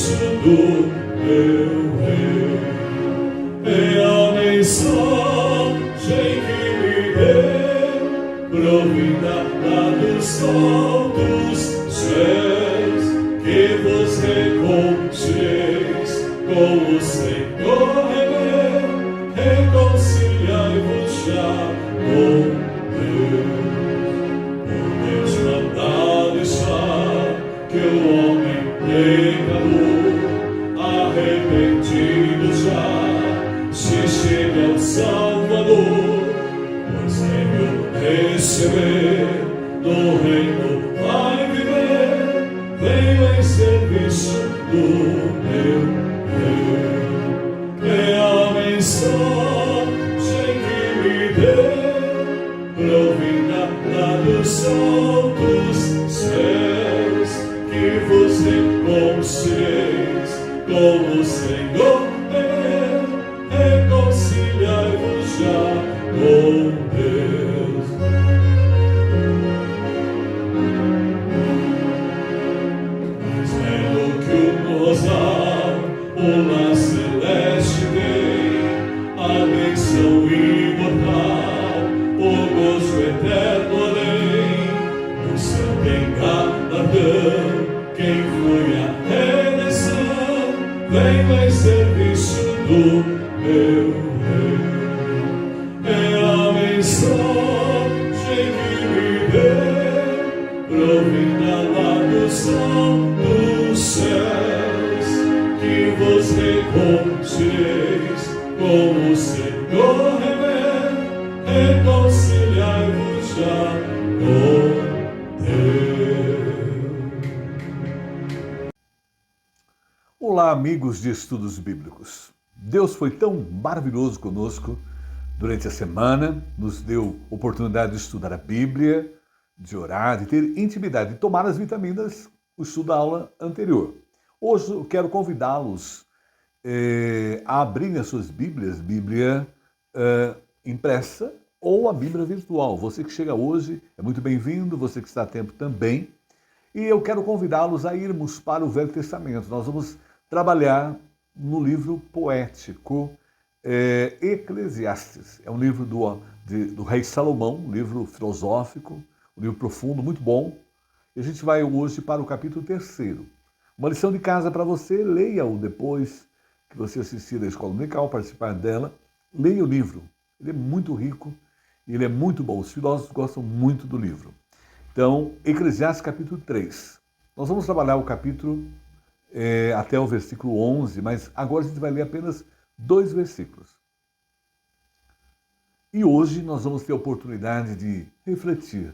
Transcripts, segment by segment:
serviço do meu Rei. É a mensagem que me deu, provida lá dos altos céus, que vos reconcilieis com o Senhor, reconciliai-vos já com Deus. Por Deus mandado está que o homem pecador, arrependido já, se chegue ao Salvador, pois quem receber no reino vai viver, venho em serviço do meu Rei. É a mensagem que me deu, provida lá dos altos céus, que vos reconcilieis com o Senhor, reconciliai-vos já com Deus. Mais belo que um rosal, o lar celeste vem, a bênção imortal, o gozo eterno além. No céu tem galardão, quem foi a redenção, vem em serviço do meu Rei. É a mensagem que me deu, provida lá dos altos céus, que vos reconcilieis com o Senhor, reconciliai-vos já com Deus. Olá, amigos de estudos bíblicos. Deus foi tão maravilhoso conosco durante a semana, nos deu oportunidade de estudar a Bíblia, de orar, de ter intimidade, de tomar as vitaminas, o estudo da aula anterior. Hoje eu quero convidá-los a abrirem as suas Bíblias, Bíblia impressa ou a Bíblia virtual. Você que chega hoje é muito bem-vindo, você que está a tempo também. E eu quero convidá-los a irmos para o Velho Testamento. Nós vamos trabalhar no livro poético Eclesiastes. É um livro do rei Salomão, um livro filosófico, um livro profundo, muito bom. E a gente vai hoje para o capítulo 3. Uma lição de casa para você, leia-o depois que você assistir à escola dominical, participar dela. Leia o livro, ele é muito rico e ele é muito bom. Os filósofos gostam muito do livro. Então, Eclesiastes capítulo 3. Nós vamos trabalhar o capítulo até o versículo 11, mas agora a gente vai ler apenas 2 versículos. E hoje nós vamos ter a oportunidade de refletir.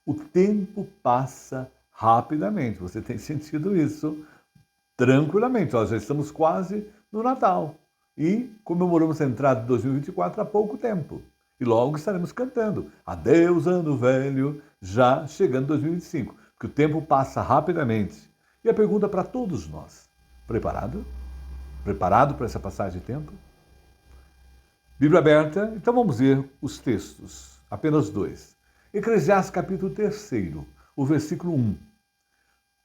O tempo passa rapidamente, você tem sentido isso tranquilamente. Nós já estamos quase no Natal e comemoramos a entrada de 2024 há pouco tempo. E logo estaremos cantando Adeus, ano velho, já chegando 2025, porque o tempo passa rapidamente. E a pergunta para todos nós, preparado? Preparado para essa passagem de tempo? Bíblia aberta, então vamos ver os textos, apenas 2. Eclesiastes capítulo 3, o versículo 1.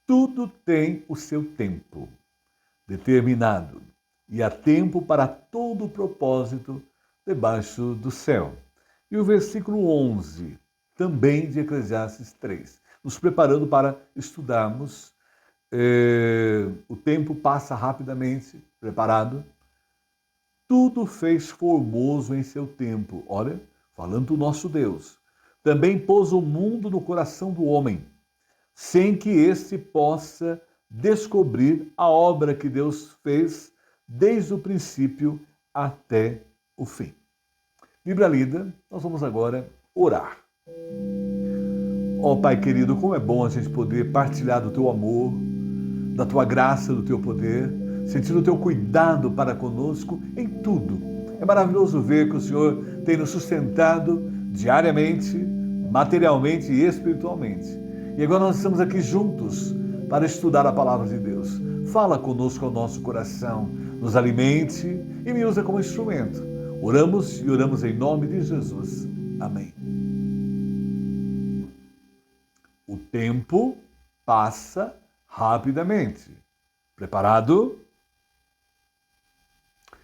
Tudo tem o seu tempo determinado, e há tempo para todo propósito debaixo do céu. E o versículo 11, também de Eclesiastes 3, nos preparando para estudarmos. O tempo passa rapidamente, preparado. Tudo fez formoso em seu tempo. Olha, falando do nosso Deus. Também pôs o mundo no coração do homem, sem que este possa descobrir a obra que Deus fez desde o princípio até o fim. Bíblia lida, nós vamos agora orar. Ó Pai querido, como é bom a gente poder partilhar do Teu amor, da Tua graça, do Teu poder, sentir o Teu cuidado para conosco em tudo. É maravilhoso ver que o Senhor tem nos sustentado diariamente, materialmente e espiritualmente. E agora nós estamos aqui juntos para estudar a Palavra de Deus. Fala conosco ao nosso coração, nos alimente e me usa como instrumento. Oramos e oramos em nome de Jesus. Amém. O tempo passa rapidamente. Preparado?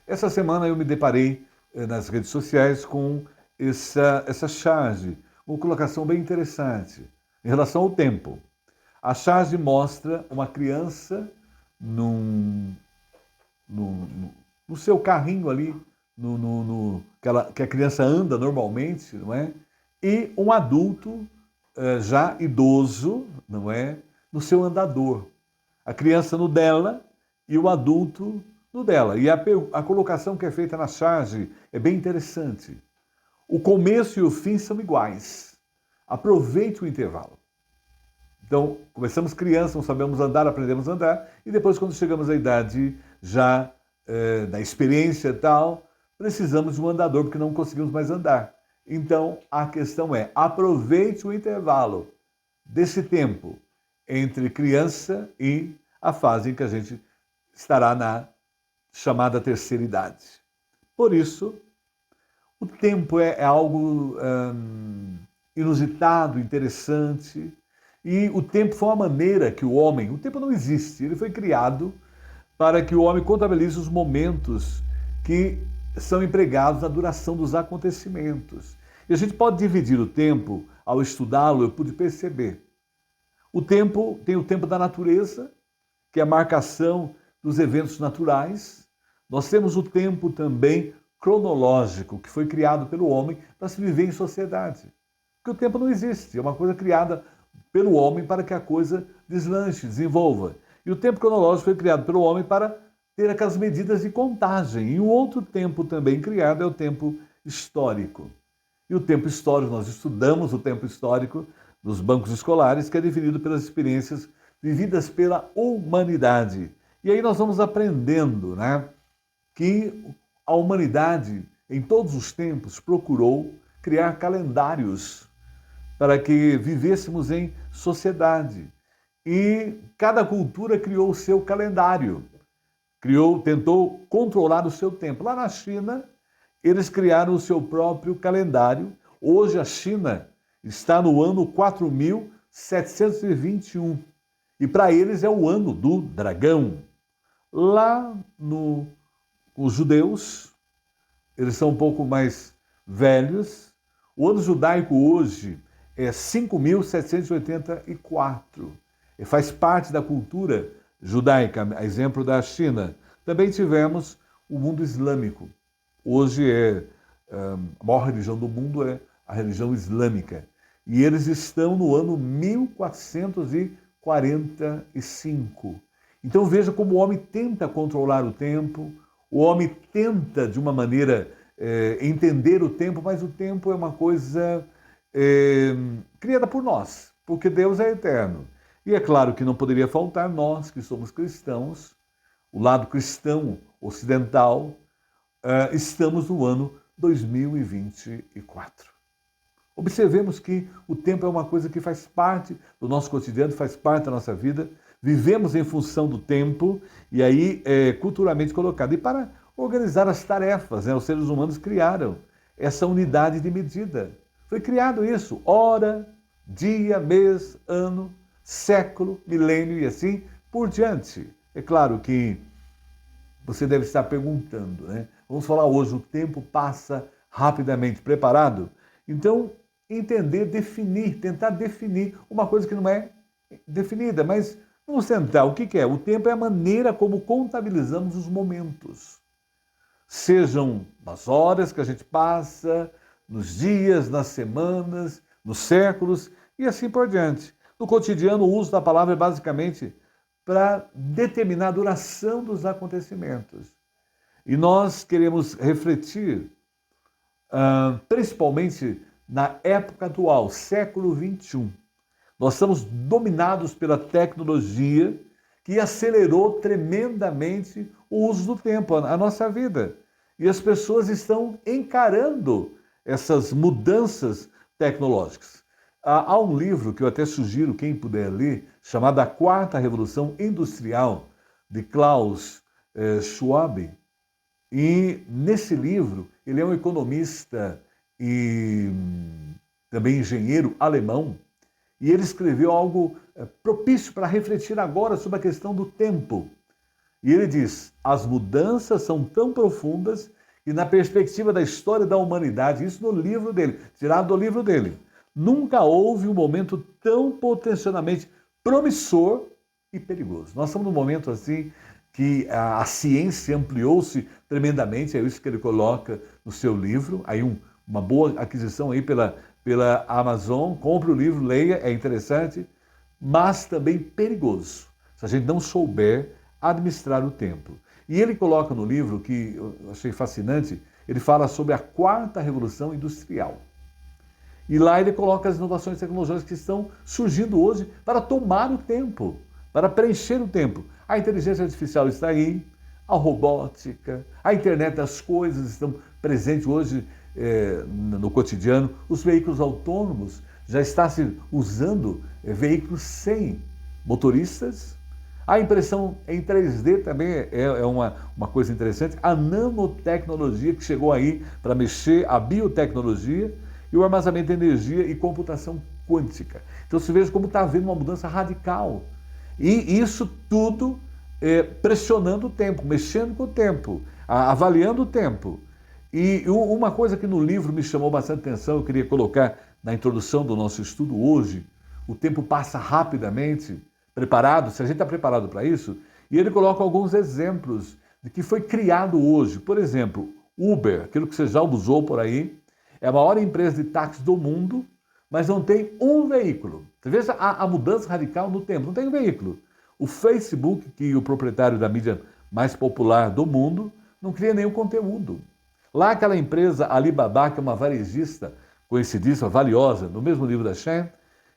Essa semana eu me deparei nas redes sociais com essa charge, uma colocação bem interessante em relação ao tempo. A charge mostra uma criança no seu carrinho ali, que a criança anda normalmente, não é? E um adulto já idoso, não é? No seu andador. A criança no dela e o adulto no dela. E a colocação que é feita na charge é bem interessante. O começo e o fim são iguais. Aproveite o intervalo. Então, começamos criança, não sabemos andar, aprendemos a andar, e depois, quando chegamos à idade já da experiência e tal, precisamos de um andador, porque não conseguimos mais andar. Então, a questão é, aproveite o intervalo desse tempo entre criança e a fase em que a gente estará na chamada terceira idade. Por isso, o tempo é algo inusitado, interessante, e o tempo foi uma maneira que o tempo não existe, ele foi criado para que o homem contabilize os momentos que são empregados na duração dos acontecimentos. E a gente pode dividir o tempo, ao estudá-lo, eu pude perceber. O tempo tem o tempo da natureza, que é a marcação dos eventos naturais. Nós temos o tempo também cronológico, que foi criado pelo homem para se viver em sociedade. Porque o tempo não existe, é uma coisa criada pelo homem para que a coisa deslanche, desenvolva. E o tempo cronológico foi criado pelo homem para ter aquelas medidas de contagem. E o outro tempo também criado é o tempo histórico. E o tempo histórico, nós estudamos o tempo histórico nos bancos escolares, que é definido pelas experiências vividas pela humanidade. E aí nós vamos aprendendo, né, que a humanidade, em todos os tempos, procurou criar calendários para que vivêssemos em sociedade. E cada cultura criou o seu calendário, tentou controlar o seu tempo. Lá na China, eles criaram o seu próprio calendário. Hoje a China está no ano 4721. E para eles é o ano do dragão. Lá os judeus, eles são um pouco mais velhos. O ano judaico hoje é 5784. E faz parte da cultura judaica, a exemplo da China. Também tivemos o mundo islâmico. Hoje a maior religião do mundo é a religião islâmica. E eles estão no ano 1445. Então veja como o homem tenta controlar o tempo, o homem tenta, de uma maneira, entender o tempo, mas o tempo é uma coisa criada por nós, porque Deus é eterno. E é claro que não poderia faltar nós, que somos cristãos, o lado cristão ocidental, estamos no ano 2024. Observemos que o tempo é uma coisa que faz parte do nosso cotidiano, faz parte da nossa vida, vivemos em função do tempo, e aí é culturalmente colocado. E para organizar as tarefas, os seres humanos criaram essa unidade de medida. Foi criado isso, hora, dia, mês, ano, século, milênio e assim por diante. É claro que você deve estar perguntando, né? Vamos falar hoje, o tempo passa rapidamente. Preparado? Então, entender, definir, tentar definir uma coisa que não é definida, mas vamos tentar. O que é? O tempo é a maneira como contabilizamos os momentos. Sejam nas horas que a gente passa, nos dias, nas semanas, nos séculos e assim por diante. No cotidiano, o uso da palavra é basicamente para determinar a duração dos acontecimentos. E nós queremos refletir, principalmente na época atual, século XXI. Nós estamos dominados pela tecnologia que acelerou tremendamente o uso do tempo, a nossa vida. E as pessoas estão encarando essas mudanças tecnológicas. Há um livro que eu até sugiro, quem puder ler, chamado A Quarta Revolução Industrial, de Klaus Schwab. E nesse livro, ele é um economista e também engenheiro alemão, e ele escreveu algo propício para refletir agora sobre a questão do tempo. E ele diz: as mudanças são tão profundas que, na perspectiva da história da humanidade, isso no livro dele, tirado do livro dele, nunca houve um momento tão potencialmente promissor e perigoso. Nós estamos num momento assim que a ciência ampliou-se tremendamente, é isso que ele coloca no seu livro. Aí uma boa aquisição aí pela Amazon, compre o livro, leia, é interessante, mas também perigoso, se a gente não souber administrar o tempo. E ele coloca no livro, que eu achei fascinante, ele fala sobre a quarta revolução industrial. E lá ele coloca as inovações tecnológicas que estão surgindo hoje para tomar o tempo, para preencher o tempo. A inteligência artificial está aí, a robótica, a internet das coisas estão presentes hoje no cotidiano. Os veículos autônomos já estão se usando veículos sem motoristas. A impressão em 3D também é uma coisa interessante. A nanotecnologia que chegou aí para mexer, a biotecnologia e o armazenamento de energia e computação quântica. Então você veja como está havendo uma mudança radical. E isso tudo pressionando o tempo, mexendo com o tempo, avaliando o tempo. E uma coisa que no livro me chamou bastante atenção, eu queria colocar na introdução do nosso estudo hoje: o tempo passa rapidamente. Preparado, se a gente está preparado para isso, e ele coloca alguns exemplos de que foi criado hoje. Por exemplo, Uber, aquilo que você já usou por aí, é a maior empresa de táxi do mundo, mas não tem um veículo. Você veja a mudança radical no tempo, não tem um veículo. O Facebook, que é o proprietário da mídia mais popular do mundo, não cria nenhum conteúdo. Lá aquela empresa Alibaba, que é uma varejista conhecidíssima, valiosa, no mesmo livro da Shen,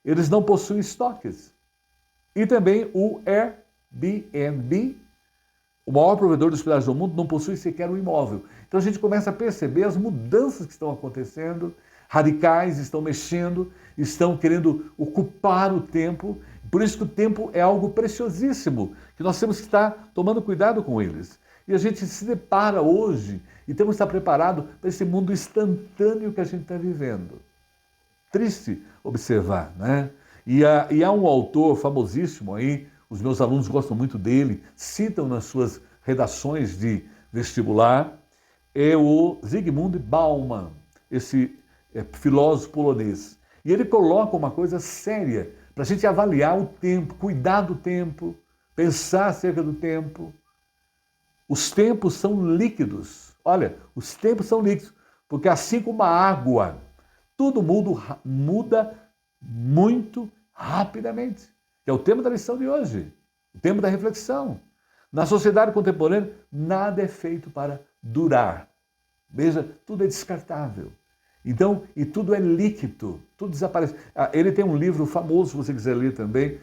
eles não possuem estoques. E também o Airbnb, o maior provedor de hospedagem do mundo, não possui sequer um imóvel. Então a gente começa a perceber as mudanças que estão acontecendo, radicais, estão mexendo, estão querendo ocupar o tempo. Por isso que o tempo é algo preciosíssimo, que nós temos que estar tomando cuidado com eles. E a gente se depara hoje e temos que estar preparado para esse mundo instantâneo que a gente está vivendo. Triste observar, né? E há um autor famosíssimo aí, os meus alunos gostam muito dele, citam nas suas redações de vestibular, é o Zygmunt Bauman, esse filósofo polonês. E ele coloca uma coisa séria para a gente avaliar o tempo, cuidar do tempo, pensar acerca do tempo. Os tempos são líquidos. Olha, os tempos são líquidos, porque assim como a água, tudo muda muito rapidamente, que é o tema da lição de hoje, o tema da reflexão. Na sociedade contemporânea, nada é feito para durar. Veja, tudo é descartável. Então, e tudo é líquido, tudo desaparece. Ele tem um livro famoso, se você quiser ler também,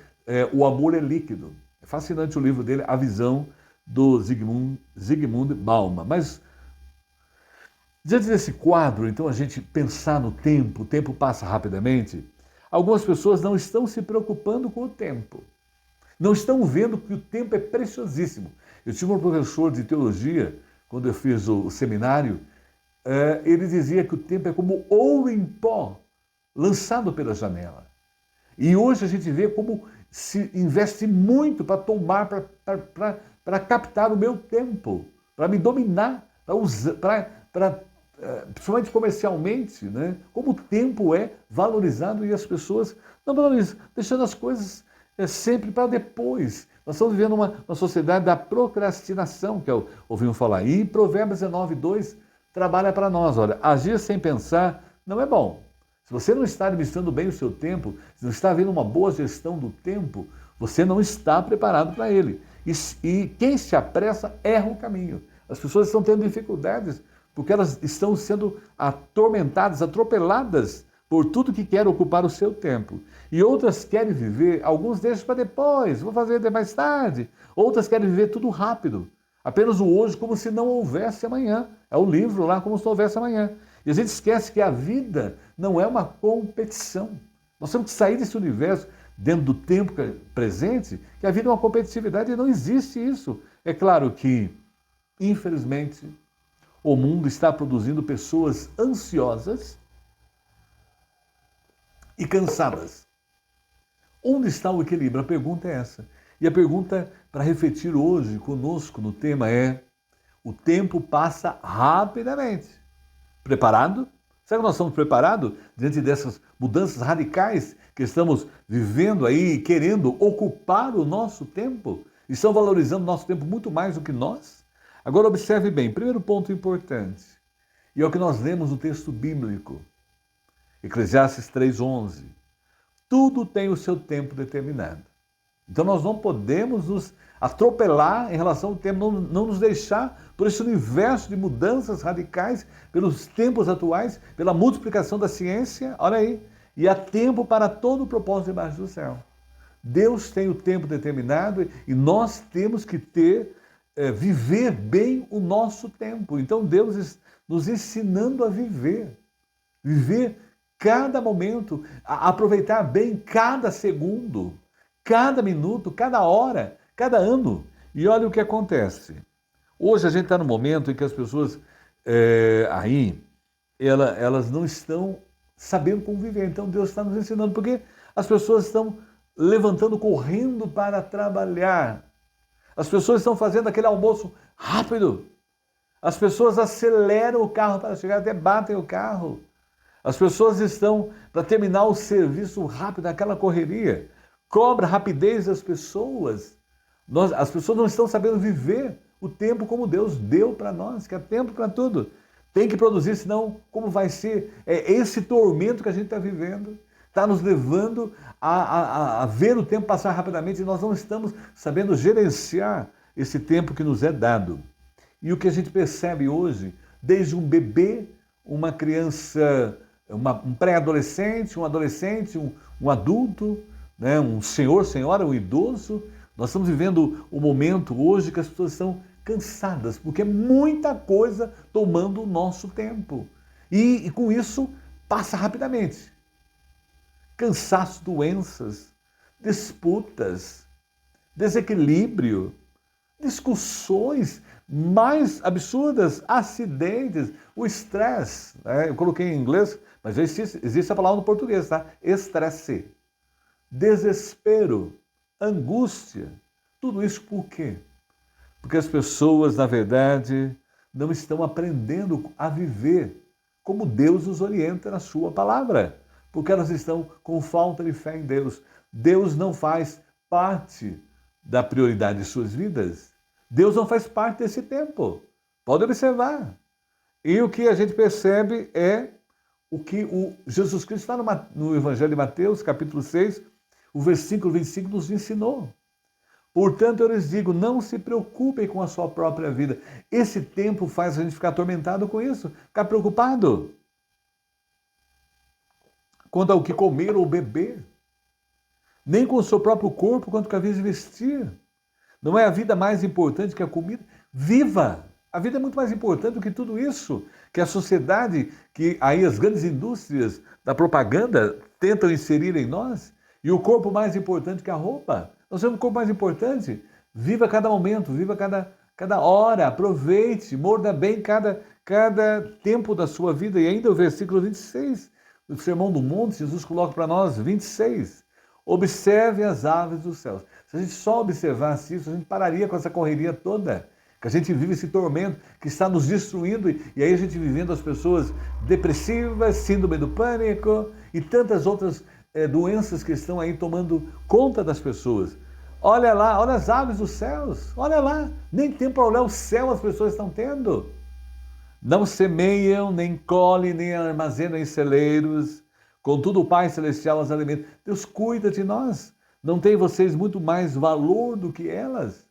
O Amor é Líquido. É fascinante o livro dele, a visão do Zygmunt Bauman. Mas, diante desse quadro, então, a gente pensar no tempo, o tempo passa rapidamente. Algumas pessoas não estão se preocupando com o tempo. Não estão vendo que o tempo é preciosíssimo. Eu tive um professor de teologia, quando eu fiz o seminário, ele dizia que o tempo é como ouro em pó, lançado pela janela. E hoje a gente vê como se investe muito para tomar, para captar o meu tempo, para me dominar, principalmente comercialmente, né? Como o tempo é valorizado e as pessoas não valorizam, deixando as coisas sempre para depois. Nós estamos vivendo uma sociedade da procrastinação, que ouvimos falar. E Provérbios 19:2 trabalha para nós. Olha, agir sem pensar não é bom. Se você não está administrando bem o seu tempo, se não está havendo uma boa gestão do tempo, você não está preparado para ele. E quem se apressa erra o caminho. As pessoas estão tendo dificuldades porque elas estão sendo atormentadas, atropeladas por tudo que quer ocupar o seu tempo. E outras querem viver, alguns deixam para depois, vou fazer mais tarde. Outras querem viver tudo rápido, apenas o hoje, como se não houvesse amanhã. É o livro lá, como se não houvesse amanhã. E a gente esquece que a vida não é uma competição. Nós temos que sair desse universo, dentro do tempo presente, que a vida é uma competitividade e não existe isso. É claro que, infelizmente, o mundo está produzindo pessoas ansiosas e cansadas. Onde está o equilíbrio? A pergunta é essa. E a pergunta para refletir hoje conosco no tema é: o tempo passa rapidamente. Preparado? Será que nós estamos preparados diante dessas mudanças radicais que estamos vivendo aí, querendo ocupar o nosso tempo? Estão valorizando o nosso tempo muito mais do que nós? Agora observe bem, primeiro ponto importante, e é o que nós lemos no texto bíblico, Eclesiastes 3:11. Tudo tem o seu tempo determinado. Então nós não podemos nos atropelar em relação ao tempo, não nos deixar por esse universo de mudanças radicais, pelos tempos atuais, pela multiplicação da ciência, olha aí, e há tempo para todo o propósito debaixo do céu. Deus tem o tempo determinado e nós temos que viver bem o nosso tempo. Então Deus nos ensinando a viver cada momento, a aproveitar bem cada segundo, cada minuto, cada hora, cada ano. E olha o que acontece. Hoje a gente está no momento em que as pessoas elas não estão sabendo como viver. Então Deus está nos ensinando, porque as pessoas estão levantando, correndo para trabalhar. As pessoas estão fazendo aquele almoço rápido. As pessoas aceleram o carro para chegar, até batem o carro. As pessoas estão para terminar o serviço rápido, aquela correria. Cobra a rapidez das pessoas. As pessoas não estão sabendo viver o tempo como Deus deu para nós, que é tempo para tudo. Tem que produzir, senão como vai ser? É esse tormento que a gente está vivendo. Está nos levando a ver o tempo passar rapidamente e nós não estamos sabendo gerenciar esse tempo que nos é dado. E o que a gente percebe hoje, desde um bebê, uma criança, um pré-adolescente, um adolescente, um adulto, né, um senhor, senhora, um idoso, nós estamos vivendo o momento hoje que as pessoas estão cansadas, porque é muita coisa tomando o nosso tempo. E com isso passa rapidamente. Cansaço, doenças, disputas, desequilíbrio, discussões mais absurdas, acidentes, o estresse. Eu coloquei em inglês, mas já existe a palavra no português, tá? Estresse, desespero, angústia. Tudo isso por quê? Porque as pessoas, na verdade, não estão aprendendo a viver como Deus os orienta na sua palavra. Porque elas estão com falta de fé em Deus. Deus não faz parte da prioridade de suas vidas. Deus não faz parte desse tempo. Pode observar. E o que a gente percebe é o que o Jesus Cristo está no Evangelho de Mateus, capítulo 6, o versículo 25 nos ensinou. Portanto, eu lhes digo, não se preocupem com a sua própria vida. Esse tempo faz a gente ficar atormentado com isso, ficar preocupado quanto ao que comer ou beber, nem com o seu próprio corpo, quanto com a vida de vestir. Não é a vida mais importante que a comida? Viva! A vida é muito mais importante do que tudo isso, que a sociedade, que aí as grandes indústrias da propaganda tentam inserir em nós, e o corpo mais importante que a roupa. Nós temos um corpo mais importante. Viva cada momento, viva cada hora, aproveite, morda bem cada tempo da sua vida. E ainda o versículo 26, do Sermão do Monte, Jesus coloca para nós, 26, observe as aves dos céus. Se a gente só observasse isso, a gente pararia com essa correria toda, que a gente vive esse tormento que está nos destruindo, e aí a gente vivendo as pessoas depressivas, síndrome do pânico e tantas outras doenças que estão aí tomando conta das pessoas. Olha lá, olha as aves dos céus, olha lá, nem tempo para olhar o céu as pessoas estão tendo. Não semeiam, nem colhem, nem armazenam em celeiros, contudo o Pai Celestial as alimenta. Deus cuida de nós. Não tem vocês muito mais valor do que elas?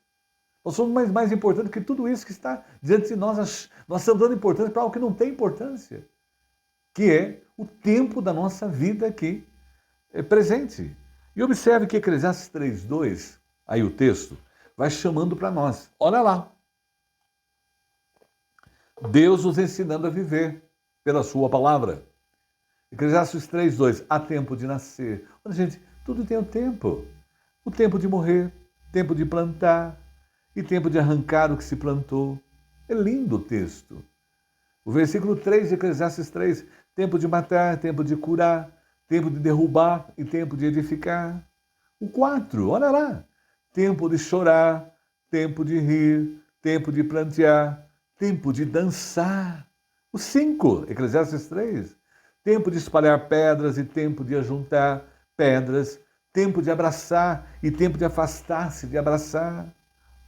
Nós somos mais importantes que tudo isso que está diante de nós. Nós estamos dando importância para algo que não tem importância, que é o tempo da nossa vida aqui presente. E observe que Eclesiastes 3:2, aí o texto, vai chamando para nós. Olha lá. Deus nos ensinando a viver pela sua palavra. Eclesiastes 3:2, há tempo de nascer. Olha, gente, tudo tem o tempo. O tempo de morrer, tempo de plantar e tempo de arrancar o que se plantou. É lindo o texto. O versículo 3 de Eclesiastes 3, tempo de matar, tempo de curar, tempo de derrubar e tempo de edificar. O 4, olha lá, tempo de chorar, tempo de rir, tempo de plantear, tempo de dançar. Os 5, Eclesiastes 3. Tempo de espalhar pedras e tempo de ajuntar pedras, tempo de abraçar e tempo de afastar-se de abraçar.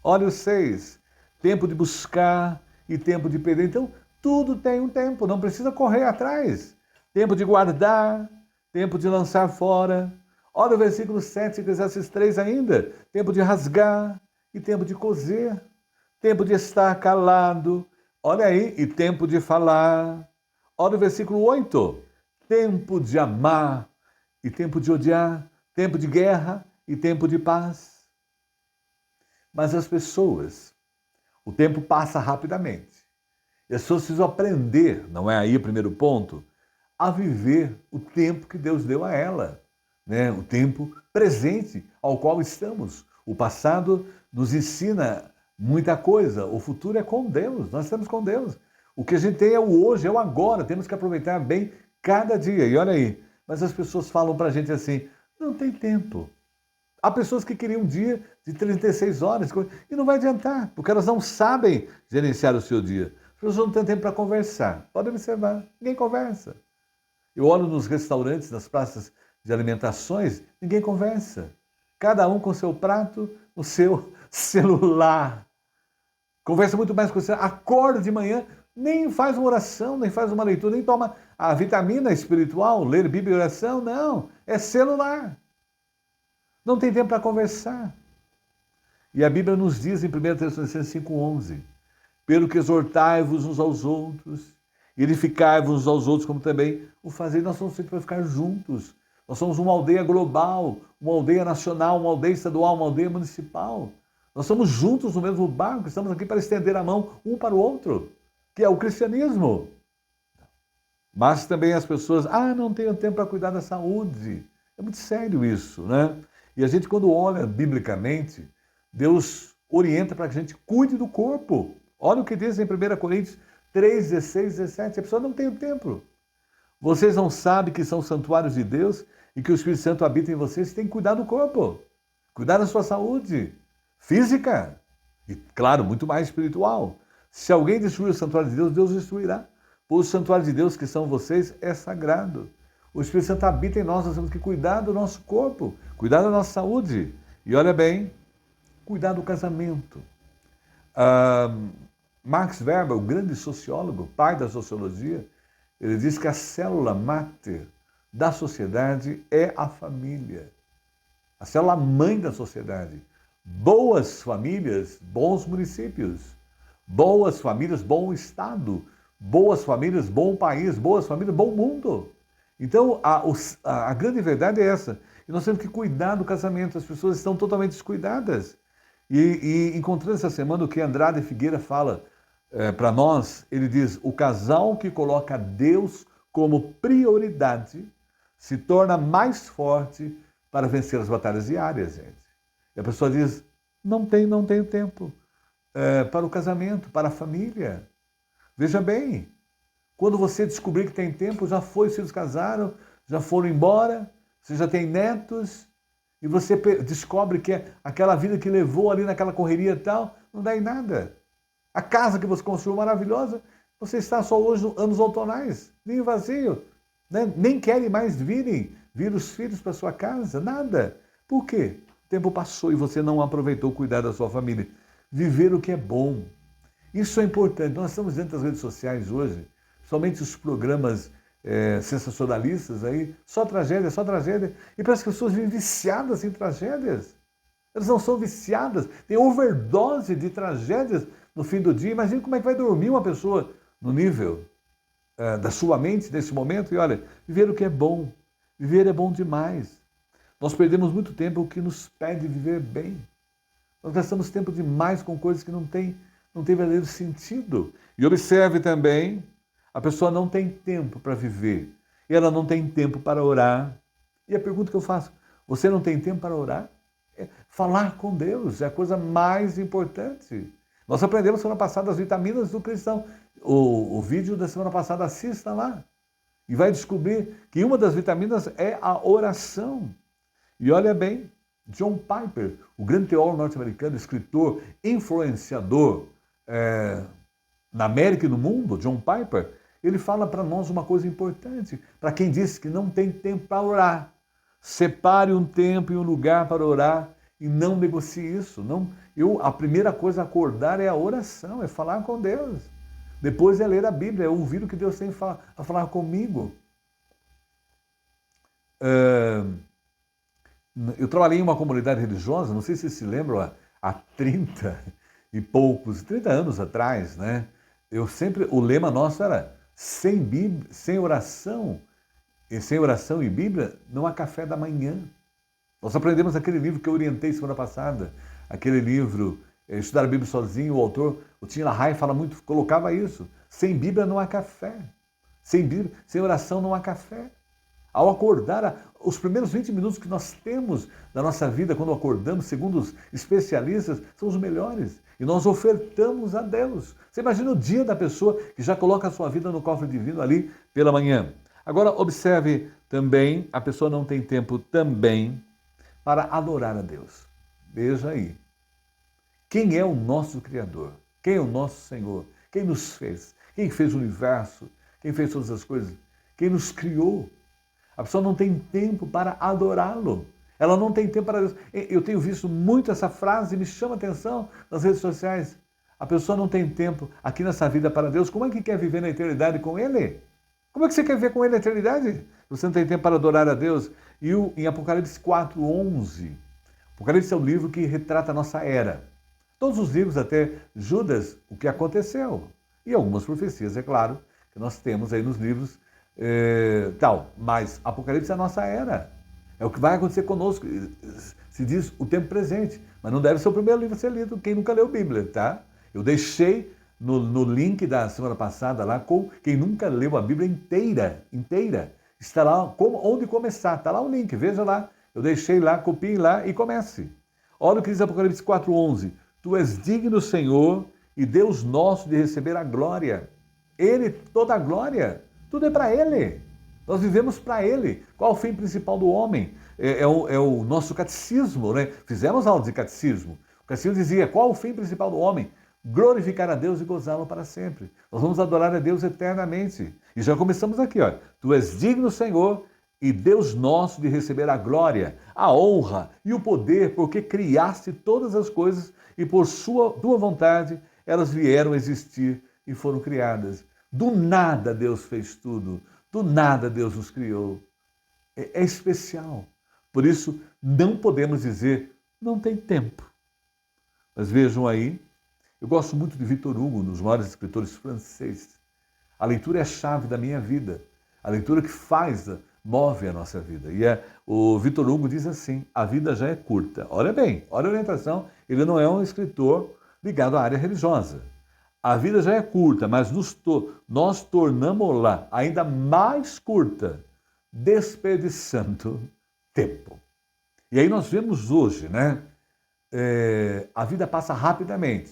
Olha o 6, tempo de buscar e tempo de perder. Então, tudo tem um tempo, não precisa correr atrás. Tempo de guardar, tempo de lançar fora. Olha o versículo 7, Eclesiastes 3 ainda. Tempo de rasgar e tempo de coser. Tempo de estar calado. Olha aí, e tempo de falar. Olha o versículo 8. Tempo de amar e tempo de odiar. Tempo de guerra e tempo de paz. Mas as pessoas, o tempo passa rapidamente. E as pessoas precisam aprender, não é aí o primeiro ponto, a viver o tempo que Deus deu a ela, né? O tempo presente ao qual estamos. O passado nos ensina muita coisa, o futuro é com Deus, nós estamos com Deus. O que a gente tem é o hoje, é o agora, temos que aproveitar bem cada dia. E olha aí, mas as pessoas falam pra gente assim, não tem tempo. Há pessoas que queriam um dia de 36 horas e não vai adiantar, porque elas não sabem gerenciar o seu dia. As pessoas não têm tempo para conversar. Pode observar, ninguém conversa. Eu olho nos restaurantes, nas praças de alimentações, ninguém conversa. Cada um com seu prato, no seu celular. Conversa muito mais com você. Acorda de manhã, nem faz uma oração, nem faz uma leitura, nem toma a vitamina espiritual, ler Bíblia e oração, não. É celular. Não tem tempo para conversar. E a Bíblia nos diz em 1 Tessalonicenses 5,11, pelo que exortai-vos uns aos outros, edificai-vos uns aos outros, como também o fazer. Nós somos feitos para ficar juntos. Nós somos uma aldeia global, uma aldeia nacional, uma aldeia estadual, uma aldeia municipal. Nós somos juntos no mesmo barco, estamos aqui para estender a mão um para o outro, que é o cristianismo. Mas também as pessoas, não tenho tempo para cuidar da saúde. É muito sério isso, né? E a gente, quando olha biblicamente, Deus orienta para que a gente cuide do corpo. Olha o que diz em 1 Coríntios 3, 16, 17. A pessoa não tem o tempo. Vocês não sabem que são santuários de Deus e que o Espírito Santo habita em vocês? Você tem que cuidar do corpo. Cuidar da sua saúde física e, claro, muito mais espiritual. Se alguém destruir o santuário de Deus, Deus destruirá. Pois o santuário de Deus que são vocês é sagrado. O Espírito Santo habita em nós temos que cuidar do nosso corpo, cuidar da nossa saúde. E olha bem, cuidar do casamento. Max Weber, o grande sociólogo, pai da sociologia, ele diz que a célula máter da sociedade é a família. A célula mãe da sociedade. Boas famílias, bons municípios. Boas famílias, bom estado. Boas famílias, bom país. Boas famílias, bom mundo. Então, a grande verdade é essa. E nós temos que cuidar do casamento. As pessoas estão totalmente descuidadas. E encontrando essa semana o que Andrade Figueira fala para nós, ele diz, o casal que coloca Deus como prioridade se torna mais forte para vencer as batalhas diárias, gente. E a pessoa diz, não tenho tempo para o casamento, para a família. Veja bem, quando você descobrir que tem tempo, já foi, os filhos casaram, já foram embora, você já tem netos, e você descobre que aquela vida que levou ali naquela correria e tal, não dá em nada. A casa que você construiu maravilhosa, você está só hoje nos anos outonais, nem vazio, né? Nem querem mais vir os filhos para sua casa, nada. Por quê? O tempo passou e você não aproveitou cuidar da sua família. Viver o que é bom. Isso é importante. Nós estamos dentro das redes sociais hoje, somente os programas sensacionalistas aí, só tragédia. E parece que as pessoas vivem viciadas em tragédias. Elas não são viciadas, tem overdose de tragédias no fim do dia. Imagina como é que vai dormir uma pessoa no nível da sua mente nesse momento. E olha, viver o que é bom, viver é bom demais. Nós perdemos muito tempo o que nos pede viver bem. Nós gastamos tempo demais com coisas que não tem verdadeiro sentido. E observe também, a pessoa não tem tempo para viver. E ela não tem tempo para orar. E a pergunta que eu faço, você não tem tempo para orar? Falar com Deus é a coisa mais importante. Nós aprendemos semana passada as vitaminas do cristão. O vídeo da semana passada, assista lá. E vai descobrir que uma das vitaminas é a oração. E olha bem, John Piper, o grande teólogo norte-americano, escritor, influenciador na América e no mundo, John Piper, ele fala para nós uma coisa importante, para quem diz que não tem tempo para orar. Separe um tempo e um lugar para orar e não negocie isso. A primeira coisa a acordar é a oração, é falar com Deus. Depois é ler a Bíblia, é ouvir o que Deus tem a falar comigo. Eu trabalhei em uma comunidade religiosa, não sei se se lembram, há 30 anos atrás, né? O lema nosso era sem oração e Bíblia, não há café da manhã. Nós aprendemos aquele livro que eu orientei semana passada, aquele livro, Estudar a Bíblia Sozinho, o autor, o Tim LaHaye, colocava isso. Sem Bíblia não há café. Sem Bíblia, sem oração não há café. Ao acordar, os primeiros 20 minutos que nós temos da nossa vida, quando acordamos, segundo os especialistas, são os melhores. E nós ofertamos a Deus. Você imagina o dia da pessoa que já coloca a sua vida no cofre divino ali pela manhã. Agora, observe também, a pessoa não tem tempo também para adorar a Deus. Veja aí. Quem é o nosso Criador? Quem é o nosso Senhor? Quem nos fez? Quem fez o universo? Quem fez todas as coisas? Quem nos criou? A pessoa não tem tempo para adorá-lo. Ela não tem tempo para Deus. Eu tenho visto muito essa frase, me chama a atenção nas redes sociais. A pessoa não tem tempo aqui nessa vida para Deus. Como é que quer viver na eternidade com Ele? Como é que você quer viver com Ele na eternidade? Você não tem tempo para adorar a Deus. E em Apocalipse 4:11, Apocalipse é o livro que retrata a nossa era. Todos os livros, até Judas, o que aconteceu. E algumas profecias, é claro, que nós temos aí nos livros mas Apocalipse é a nossa era. É o que vai acontecer conosco. Se diz o tempo presente. Mas não deve ser o primeiro livro a ser lido quem nunca leu a Bíblia, tá? Eu deixei no link da semana passada lá, com quem nunca leu a Bíblia inteira. Está lá onde começar. Está lá o link, veja lá. Eu deixei lá, copie lá e comece. Olha o que diz Apocalipse 4:11. Tu és digno, Senhor, e Deus nosso, de receber a glória. Ele, toda a glória. Tudo é para Ele. Nós vivemos para Ele. Qual o fim principal do homem? É o nosso catecismo, né? Fizemos aula de catecismo. O catecismo dizia, qual o fim principal do homem? Glorificar a Deus e gozá-lo para sempre. Nós vamos adorar a Deus eternamente. E já começamos aqui, ó. Tu és digno, Senhor, e Deus nosso, de receber a glória, a honra e o poder, porque criaste todas as coisas e por tua vontade elas vieram a existir e foram criadas. Do nada Deus fez tudo. Do nada Deus nos criou. É especial. Por isso, não podemos dizer, não tem tempo. Mas vejam aí, eu gosto muito de Victor Hugo, um dos maiores escritores franceses. A leitura é a chave da minha vida. A leitura que move a nossa vida. E o Victor Hugo diz assim, a vida já é curta. Olha bem, olha a orientação, ele não é um escritor ligado à área religiosa. A vida já é curta, mas nós tornamos-la ainda mais curta, desperdiçando tempo. E aí nós vemos hoje, né? A vida passa rapidamente.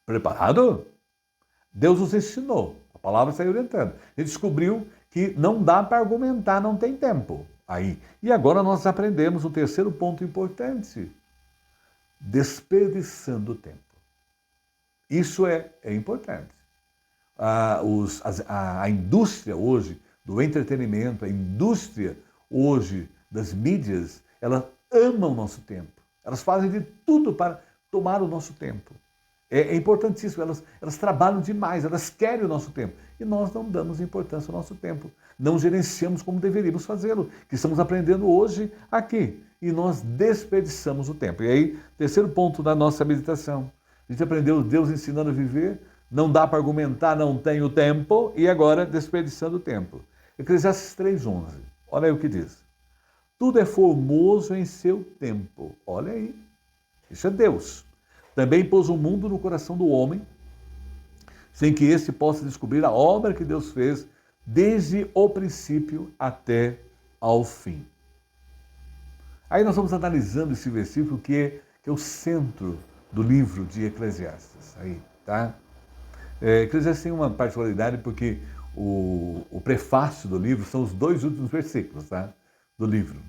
Preparado? Deus nos ensinou. A palavra está orientando. Ele descobriu que não dá para argumentar, não tem tempo. Aí. E agora nós aprendemos o terceiro ponto importante. Desperdiçando tempo. Isso é importante. A indústria hoje do entretenimento, a indústria hoje das mídias, elas amam o nosso tempo. Elas fazem de tudo para tomar o nosso tempo. É importantíssimo, elas trabalham demais, elas querem o nosso tempo. E nós não damos importância ao nosso tempo. Não gerenciamos como deveríamos fazê-lo, que estamos aprendendo hoje aqui. E nós desperdiçamos o tempo. E aí, terceiro ponto da nossa meditação. A gente aprendeu Deus ensinando a viver, não dá para argumentar, não tenho tempo, e agora desperdiçando o tempo. Eclesiastes 3:11, olha aí o que diz. Tudo é formoso em seu tempo. Olha aí, isso é Deus. Também pôs o mundo no coração do homem, sem que este possa descobrir a obra que Deus fez desde o princípio até ao fim. Aí nós vamos analisando esse versículo que é o centro do livro de Eclesiastes. Aí, tá? Eclesiastes tem uma particularidade porque o prefácio do livro são os 2 últimos versículos, tá? Do livro.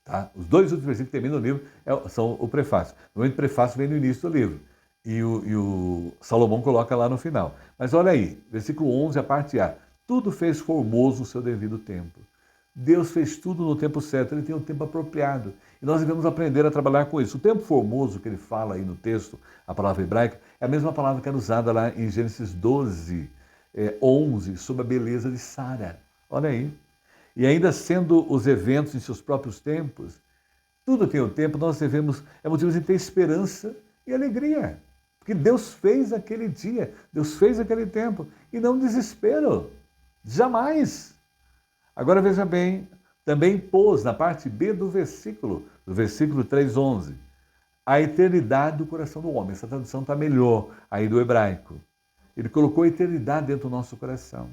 Tá? Os dois últimos versículos que terminam o livro são o prefácio. Normalmente o prefácio vem no início do livro. E o Salomão coloca lá no final. Mas olha aí, versículo 11, a parte A. Tudo fez formoso no seu devido tempo. Deus fez tudo no tempo certo, ele tem um tempo apropriado. E nós devemos aprender a trabalhar com isso. O tempo formoso que ele fala aí no texto, a palavra hebraica, é a mesma palavra que era usada lá em Gênesis 12, 11, sobre a beleza de Sara. Olha aí. E ainda sendo os eventos em seus próprios tempos, tudo tem o tempo, nós devemos, é motivo de ter esperança e alegria. Porque Deus fez aquele dia, Deus fez aquele tempo, e não desespero. Jamais. Agora veja bem, também pôs na parte B do versículo 3:11, a eternidade do coração do homem. Essa tradução está melhor aí do hebraico. Ele colocou a eternidade dentro do nosso coração.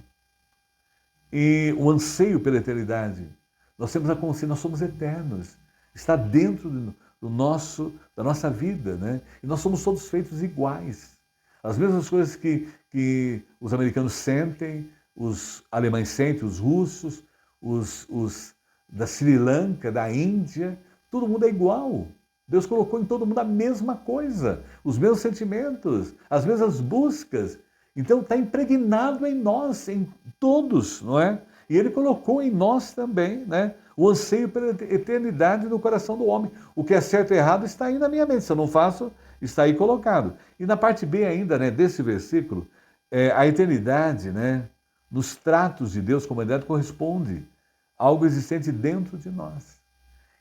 E o anseio pela eternidade. Nós temos a consciência, nós somos eternos. Está dentro da nossa vida, né? E nós somos todos feitos iguais. As mesmas coisas que os americanos sentem, os alemães sentem, os russos, os da Sri Lanka, da Índia, todo mundo é igual. Deus colocou em todo mundo a mesma coisa, os mesmos sentimentos, as mesmas buscas. Então está impregnado em nós, em todos, não é? E ele colocou em nós também, né, o anseio pela eternidade no coração do homem. O que é certo e errado está aí na minha mente. Se eu não faço, está aí colocado. E na parte B ainda, né, desse versículo, a eternidade, né, nos tratos de Deus com a humanidade corresponde a algo existente dentro de nós.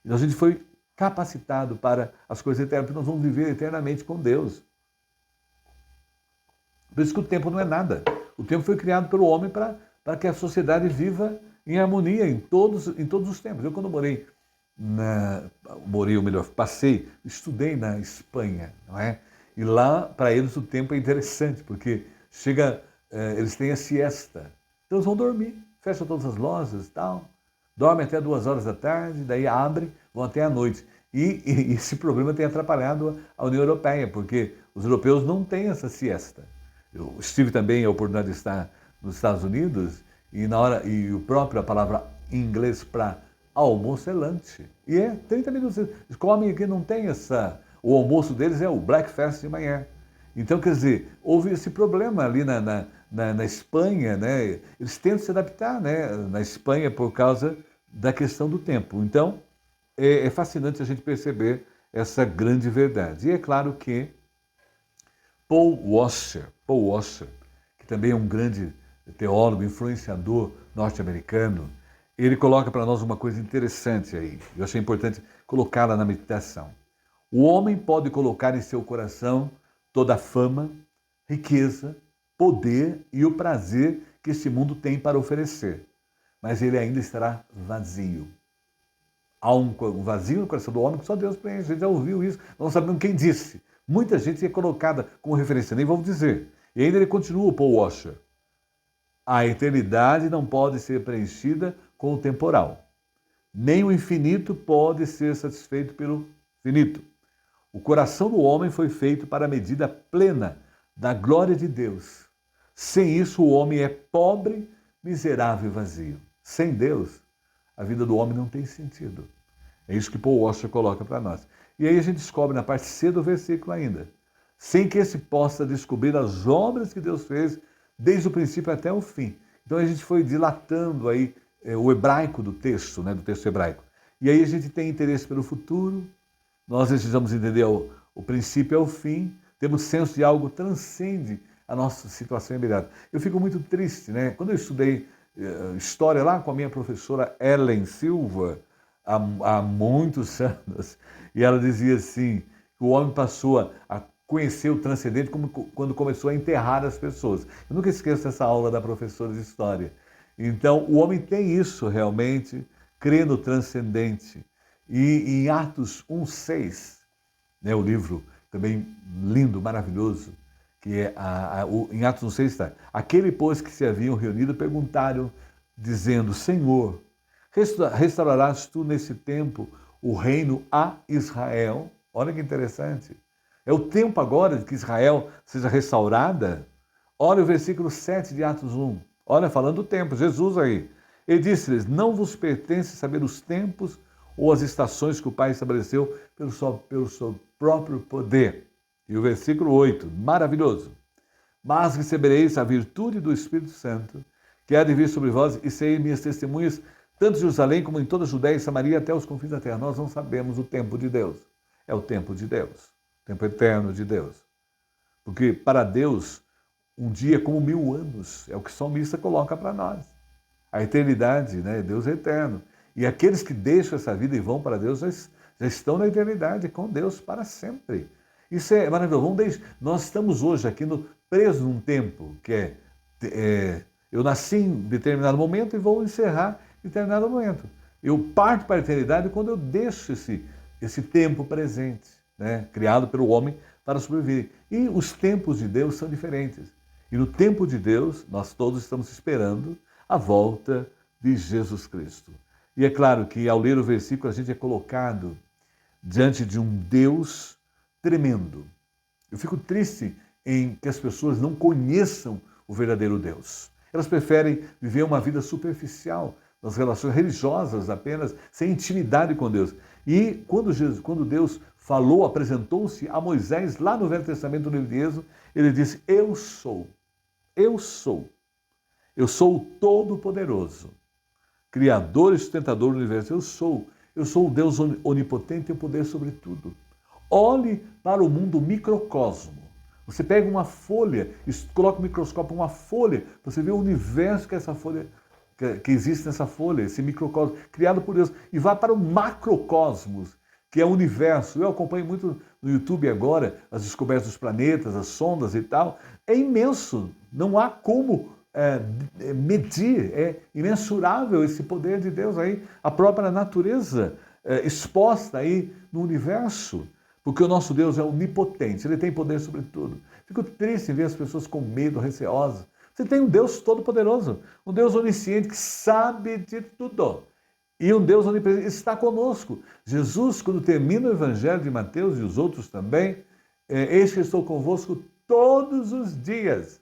E a gente foi capacitado para as coisas eternas, porque nós vamos viver eternamente com Deus. Por isso que o tempo não é nada. O tempo foi criado pelo homem para que a sociedade viva em harmonia em todos os tempos. Eu, quando estudei na Espanha, não é? E lá, para eles, o tempo é interessante, porque eles têm a siesta. Então eles vão dormir, fecham todas as lojas e tal, dormem até 2 horas da tarde, daí abrem, vão até a noite. E esse problema tem atrapalhado a União Europeia, porque os europeus não têm essa siesta. Eu tive também a oportunidade de estar nos Estados Unidos e a palavra em inglês para almoço é lunch. E é 30 minutos. Eles comem aqui, não tem o almoço deles é o breakfast de manhã. Então, quer dizer, houve esse problema ali na Espanha, né? Eles tentam se adaptar, né, na Espanha por causa da questão do tempo. Então, é fascinante a gente perceber essa grande verdade. E é claro que Paul Washer, que também é um grande teólogo, influenciador norte-americano, ele coloca para nós uma coisa interessante aí. Eu achei importante colocá-la na meditação. O homem pode colocar em seu coração toda a fama, riqueza, poder e o prazer que este mundo tem para oferecer, mas ele ainda estará vazio. Há um vazio no coração do homem que só Deus preenche. A gente já ouviu isso, nós não sabemos quem disse. Muita gente é colocada como referência, nem vamos dizer. E ainda ele continua, Paul Washer. A eternidade não pode ser preenchida com o temporal. Nem o infinito pode ser satisfeito pelo finito. O coração do homem foi feito para a medida plena da glória de Deus. Sem isso, o homem é pobre, miserável e vazio. Sem Deus, a vida do homem não tem sentido. É isso que Paul Washer coloca para nós. E aí a gente descobre na parte C do versículo ainda. Sem que esse possa descobrir as obras que Deus fez desde o princípio até o fim. Então a gente foi dilatando aí o hebraico do texto, né, do texto hebraico. E aí a gente tem interesse pelo futuro, nós precisamos entender o princípio ao fim, temos senso de algo que transcende a nossa situação imediata. Eu fico muito triste, né? Quando eu estudei história lá com a minha professora Ellen Silva, há muitos anos, e ela dizia assim, que o homem passou a conhecer o transcendente quando começou a enterrar as pessoas. Eu nunca esqueço essa aula da professora de história. Então, o homem tem isso realmente, crê no transcendente. E em Atos 1:6, né, o livro também lindo, maravilhoso, que é em Atos 1:6 está, aquele, pois, que se haviam reunido, perguntaram, dizendo, Senhor, restaurarás tu nesse tempo o reino a Israel? Olha que interessante. É o tempo agora de que Israel seja restaurada. Olha o versículo 7 de Atos 1. Olha, falando do tempo, Jesus aí. Ele disse-lhes, não vos pertence saber os tempos ou as estações que o Pai estabeleceu pelo seu próprio poder. E o versículo 8, maravilhoso. Mas recebereis a virtude do Espírito Santo, que há de vir sobre vós, e sereis minhas testemunhas, tanto em Jerusalém como em toda a Judéia e Samaria, até os confins da terra. Nós não sabemos o tempo de Deus. É o tempo de Deus, o tempo eterno de Deus. Porque para Deus, um dia é como 1000 anos, é o que o salmista coloca para nós. A eternidade, né? Deus é eterno. E aqueles que deixam essa vida e vão para Deus já estão na eternidade com Deus para sempre. Isso é maravilhoso. Nós estamos hoje aqui presos num tempo que eu nasci em determinado momento e vou encerrar em determinado momento. Eu parto para a eternidade quando eu deixo esse tempo presente, né? Criado pelo homem para sobreviver. E os tempos de Deus são diferentes. E no tempo de Deus, nós todos estamos esperando a volta de Jesus Cristo. E é claro que ao ler o versículo a gente é colocado diante de um Deus tremendo. Eu fico triste em que as pessoas não conheçam o verdadeiro Deus. Elas preferem viver uma vida superficial, nas relações religiosas apenas, sem intimidade com Deus. E quando Deus falou, apresentou-se a Moisés, lá no Velho Testamento, no livro de Êxodo, ele disse, eu sou o Todo-Poderoso, Criador e sustentador do universo, eu sou o Deus onipotente e o poder sobre tudo. Olhe para o mundo microcosmo. Você pega uma folha, coloca o microscópio uma folha, você vê o universo que essa folha, que existe nessa folha, esse microcosmo, criado por Deus, e vá para o macrocosmos, que é o universo. Eu acompanho muito no YouTube agora as descobertas dos planetas, as sondas e tal. É imenso, não há como medir, é imensurável esse poder de Deus aí, a própria natureza exposta aí no universo. Porque o nosso Deus é onipotente, Ele tem poder sobre tudo. Fico triste em ver as pessoas com medo, receosas. Você tem um Deus todo-poderoso, um Deus onisciente que sabe de tudo. E um Deus onipresente está conosco. Jesus, quando termina o Evangelho de Mateus e os outros também, eis que estou convosco todos os dias.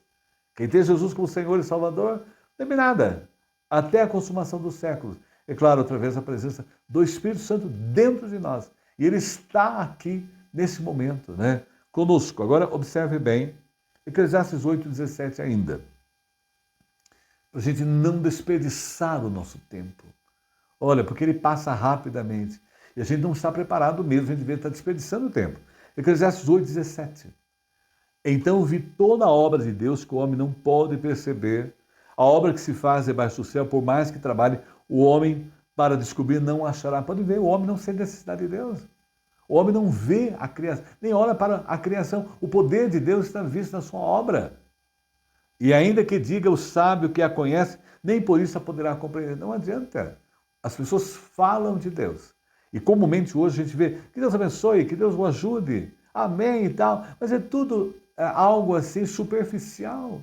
Quem tem Jesus como Senhor e Salvador, não teme nada, até a consumação dos séculos. É claro, através da presença do Espírito Santo dentro de nós. E Ele está aqui nesse momento, né? Conosco. Agora, observe bem, Eclesiastes 8,17 ainda. Para a gente não desperdiçar o nosso tempo. Olha, porque ele passa rapidamente. E a gente não está preparado mesmo, a gente devia estar desperdiçando o tempo. Eclesiastes 8,17. Então vi toda a obra de Deus que o homem não pode perceber. A obra que se faz debaixo do céu, por mais que trabalhe, o homem para descobrir não achará. Pode ver, o homem não sente necessidade de Deus. O homem não vê a criação, nem olha para a criação. O poder de Deus está visto na sua obra. E ainda que diga o sábio que a conhece, nem por isso a poderá compreender. Não adianta. As pessoas falam de Deus. E comumente hoje a gente vê, que Deus abençoe, que Deus o ajude, amém e tal. Mas é tudo algo assim superficial.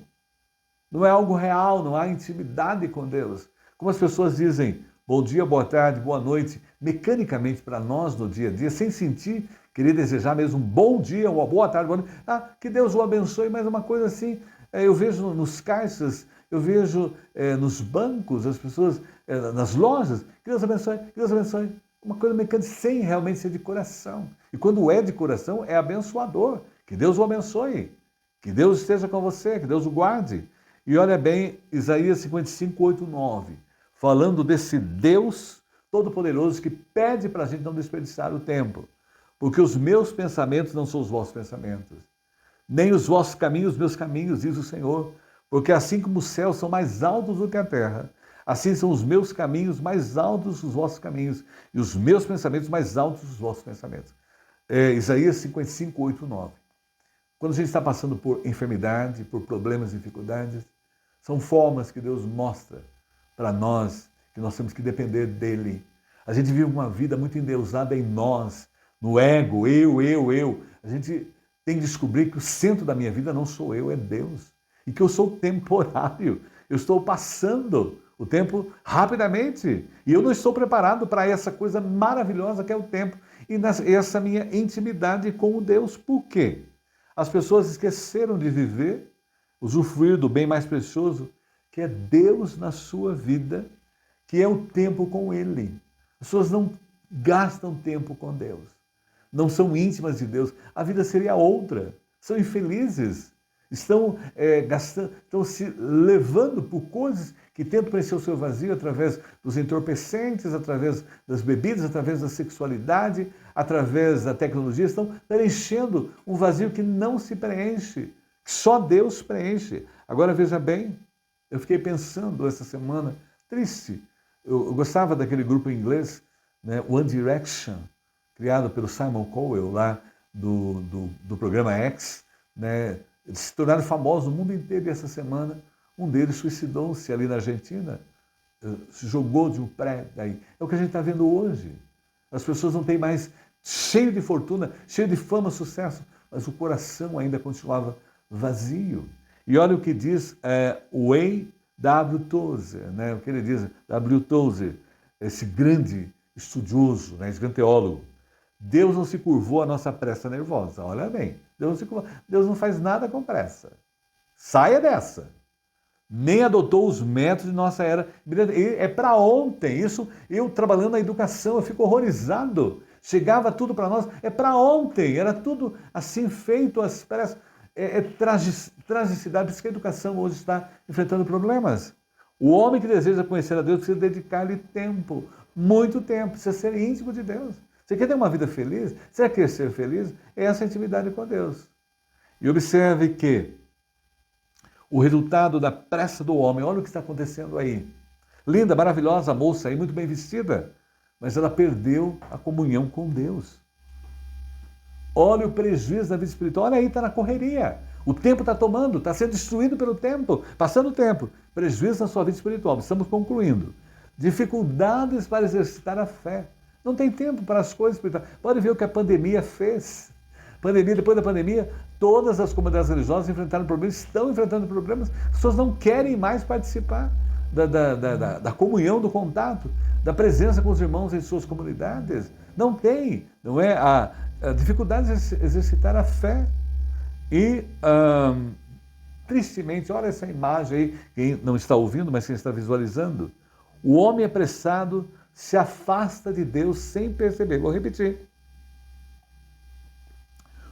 Não é algo real, não há intimidade com Deus. Como as pessoas dizem, bom dia, boa tarde, boa noite, mecanicamente para nós no dia a dia, sem sentir, querer desejar mesmo um bom dia, uma boa tarde, boa noite. Que Deus o abençoe, mas uma coisa assim, eu vejo nos caixas, eu vejo nos bancos, as pessoas, nas lojas, que Deus abençoe, que Deus abençoe. Uma coisa mecânica, sem realmente ser de coração. E quando é de coração, é abençoador. Que Deus o abençoe, que Deus esteja com você, que Deus o guarde. E olha bem, Isaías 55, 8, 9. Falando desse Deus Todo-Poderoso que pede para a gente não desperdiçar o tempo. Porque os meus pensamentos não são os vossos pensamentos, nem os vossos caminhos, os meus caminhos, diz o Senhor. Porque assim como os céus são mais altos do que a terra, assim são os meus caminhos mais altos dos vossos caminhos, e os meus pensamentos mais altos dos vossos pensamentos. Isaías 55, 8, 9. Quando a gente está passando por enfermidade, por problemas, dificuldades, são formas que Deus mostra para nós, que nós temos que depender dEle. A gente vive uma vida muito endeusada em nós, no ego, eu. A gente tem que descobrir que o centro da minha vida não sou eu, é Deus. E que eu sou temporário. Eu estou passando o tempo rapidamente. E eu não estou preparado para essa coisa maravilhosa que é o tempo. E essa minha intimidade com o Deus. Por quê? As pessoas esqueceram de viver, usufruir do bem mais precioso, que é Deus na sua vida, que é o tempo com Ele. As pessoas não gastam tempo com Deus, não são íntimas de Deus, a vida seria outra. São infelizes, estão gastando, estão se levando por coisas que tentam preencher o seu vazio através dos entorpecentes, através das bebidas, através da sexualidade, através da tecnologia, estão preenchendo um vazio que não se preenche, que só Deus preenche. Agora veja bem, eu fiquei pensando essa semana, triste, eu gostava daquele grupo inglês, né, One Direction, criado pelo Simon Cowell lá do programa X, né? Eles se tornaram famosos no mundo inteiro e essa semana um deles suicidou-se ali na Argentina, se jogou de um prédio. Aí. É o que a gente está vendo hoje. As pessoas não têm mais, cheio de fortuna, cheio de fama, sucesso, mas o coração ainda continuava vazio. E olha o que diz Wayne W. Tozer, né? O que ele diz, W. Tozer, esse grande estudioso, né? Esse grande teólogo. Deus não se curvou à nossa pressa nervosa. Olha bem, Deus não faz nada com pressa. Saia dessa. Nem adotou os métodos de nossa era. É para ontem. Isso, eu trabalhando na educação, eu fico horrorizado. Chegava tudo para nós, é para ontem. Era tudo assim feito às pressas. Tragicidade, por isso que a educação hoje está enfrentando problemas. O homem que deseja conhecer a Deus precisa dedicar-lhe tempo, muito tempo, precisa ser íntimo de Deus. Você quer ter uma vida feliz? Você quer ser feliz? É essa intimidade com Deus. E observe que o resultado da pressa do homem, olha o que está acontecendo aí. Linda, maravilhosa moça aí, muito bem vestida, mas ela perdeu a comunhão com Deus. Olha o prejuízo da vida espiritual, olha aí, está na correria. O tempo está tomando, está sendo destruído pelo tempo, passando o tempo. Prejuízo na sua vida espiritual, estamos concluindo. Dificuldades para exercitar a fé. Não tem tempo para as coisas espirituais. Pode ver o que a pandemia fez. Depois da pandemia, todas as comunidades religiosas enfrentaram problemas, estão enfrentando problemas. As pessoas não querem mais participar da comunhão, do contato, da presença com os irmãos em suas comunidades. Não tem, não é? A dificuldade de exercitar a fé. E, tristemente, olha essa imagem aí, quem não está ouvindo, mas quem está visualizando. O homem apressado se afasta de Deus sem perceber. Vou repetir.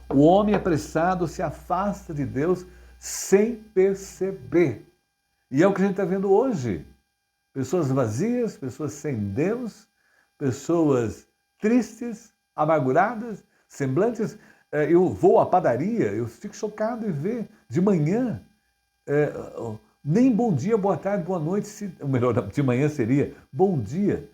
O homem apressado se afasta de Deus sem perceber. E é o que a gente está vendo hoje. Pessoas vazias, pessoas sem Deus, pessoas tristes, amarguradas, semblantes. Eu vou à padaria, eu fico chocado em ver de manhã, nem bom dia, boa tarde, boa noite, ou melhor, de manhã seria bom dia.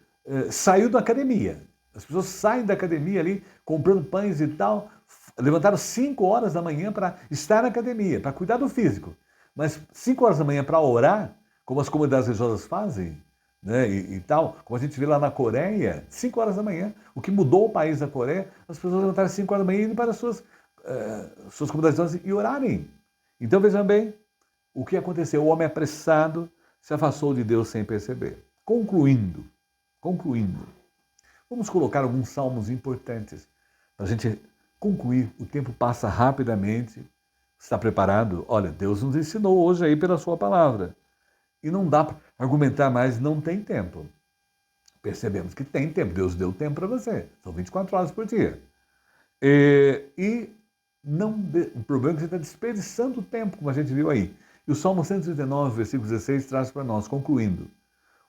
Saiu da academia. As pessoas saem da academia ali, comprando pães e tal, levantaram 5 horas da manhã para estar na academia, para cuidar do físico. Mas 5 horas da manhã para orar, como as comunidades religiosas fazem, né, e tal, como a gente vê lá na Coreia, 5 horas da manhã. O que mudou o país da Coreia, as pessoas levantaram 5 horas da manhã e indo para as suas comunidades religiosas e orarem. Então vejam bem, o que aconteceu? O homem apressado se afastou de Deus sem perceber. Concluindo, vamos colocar alguns salmos importantes para a gente concluir. O tempo passa rapidamente. Está preparado? Olha, Deus nos ensinou hoje aí pela sua palavra. E não dá para argumentar mais, não tem tempo. Percebemos que tem tempo. Deus deu tempo para você. São 24 horas por dia. O problema é que você está desperdiçando o tempo, como a gente viu aí. E o Salmo 139, versículo 16, traz para nós, concluindo.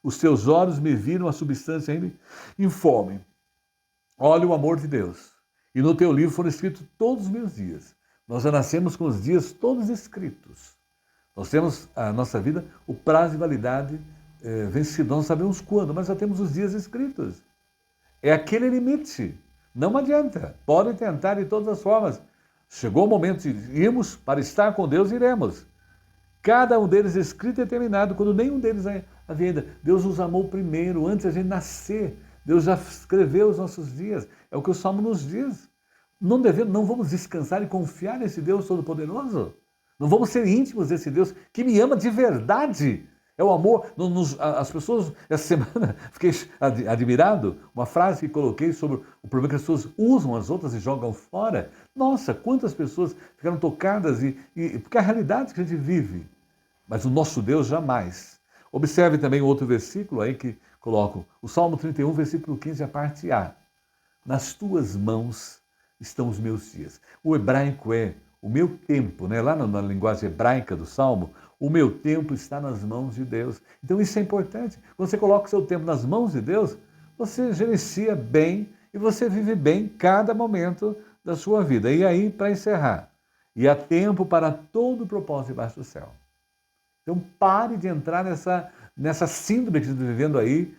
Os teus olhos me viram a substância ainda informe. Olha o amor de Deus. E no teu livro foram escritos todos os meus dias. Nós já nascemos com os dias todos escritos. Nós temos a nossa vida, o prazo de validade vencido. Nós não sabemos quando, mas já temos os dias escritos. É aquele limite. Não adianta. Podem tentar de todas as formas. Chegou o momento de irmos para estar com Deus, iremos. Cada um deles escrito e determinado, quando nenhum deles havia ainda. Deus nos amou primeiro, antes de a gente nascer. Deus já escreveu os nossos dias. É o que o Salmo nos diz. Não vamos descansar e confiar nesse Deus Todo-Poderoso? Não vamos ser íntimos desse Deus que me ama de verdade? É o amor. As pessoas, essa semana, fiquei admirado, uma frase que coloquei sobre o problema que as pessoas usam as outras e jogam fora. Nossa, quantas pessoas ficaram tocadas, porque é a realidade que a gente vive. Mas o nosso Deus jamais. Observe também outro versículo aí que coloco, o Salmo 31, versículo 15, a parte A. nas tuas mãos estão os meus dias. O hebraico é o meu tempo, né? Lá na linguagem hebraica do Salmo, o meu tempo está nas mãos de Deus. Então isso é importante. Quando você coloca o seu tempo nas mãos de Deus, você gerencia bem e você vive bem cada momento da sua vida. E aí, para encerrar, e há tempo para todo o propósito debaixo do céu. Então pare de entrar nessa síndrome que estamos vivendo aí,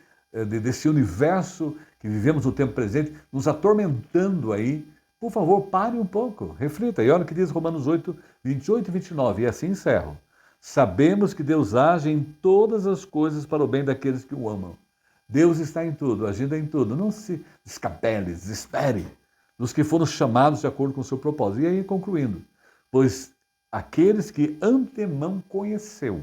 desse universo que vivemos no tempo presente, nos atormentando aí. Por favor, pare um pouco, reflita. E olha o que diz Romanos 8, 28 e 29, e assim encerro. Sabemos que Deus age em todas as coisas para o bem daqueles que o amam. Deus está em tudo, agindo em tudo. Não se descabele, desespere dos que foram chamados de acordo com o seu propósito. E aí, concluindo, pois aqueles que antemão conheceu,